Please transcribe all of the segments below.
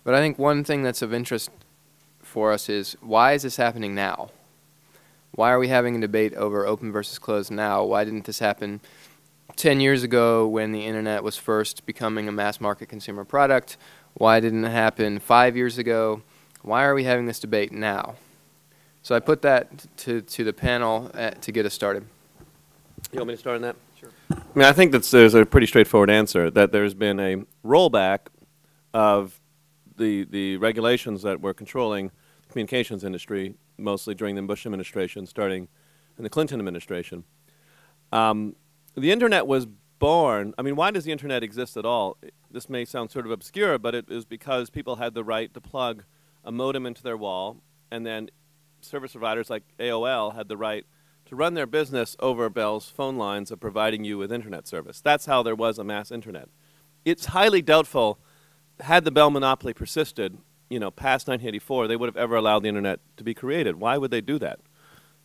But I think one thing that's of interest for us is, why is this happening now? Why are we having a debate over open versus closed now? Why didn't this happen 10 years ago when the internet was first becoming a mass market consumer product? Why didn't it happen 5 years ago? Why are we having this debate now? So I put that to the panel to get us started. You want me to start on that? Sure. I mean, I think there's a pretty straightforward answer, that there's been a rollback of the regulations that were controlling the communications industry, mostly during the Bush administration, starting in the Clinton administration. The internet was born. I mean, why does the internet exist at all? This may sound sort of obscure, but it is because people had the right to plug a modem into their wall, and then service providers like AOL had the right to run their business over Bell's phone lines of providing you with internet service. That's how there was a mass internet. It's highly doubtful, had the Bell monopoly persisted, you know, past 1984, they would have ever allowed the internet to be created. Why would they do that?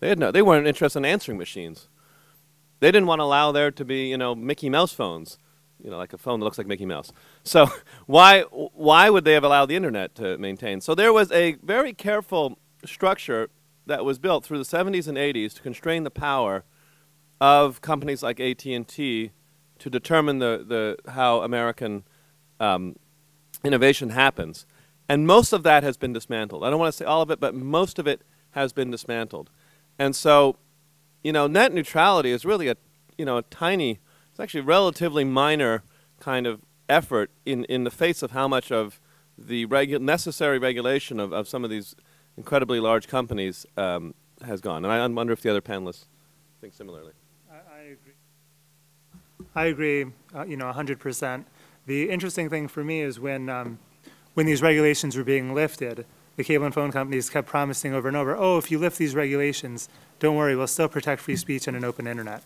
They weren't interested in answering machines. They didn't want to allow there to be, you know, Mickey Mouse phones, you know, like a phone that looks like Mickey Mouse. So why would they have allowed the internet to maintain? So there was a very careful structure that was built through the 70s and 80s to constrain the power of companies like AT&T to determine how American innovation happens. And most of that has been dismantled. I don't want to say all of it, but most of it has been dismantled. And so, you know, net neutrality is really a tiny, it's actually a relatively minor kind of effort in the face of how much of the necessary regulation of some of these incredibly large companies has gone. And I wonder if the other panelists think similarly. I agree, you know, 100%. The interesting thing for me is when these regulations were being lifted, the cable and phone companies kept promising over and over, oh, if you lift these regulations, don't worry, we'll still protect free speech and an open internet.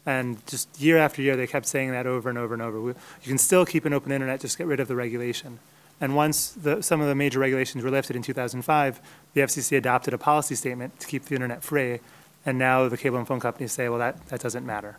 And just year after year, they kept saying that over and over and over. You can still keep an open internet, just get rid of the regulation. And once some of the major regulations were lifted in 2005, the FCC adopted a policy statement to keep the internet free. And now the cable and phone companies say, well, that doesn't matter.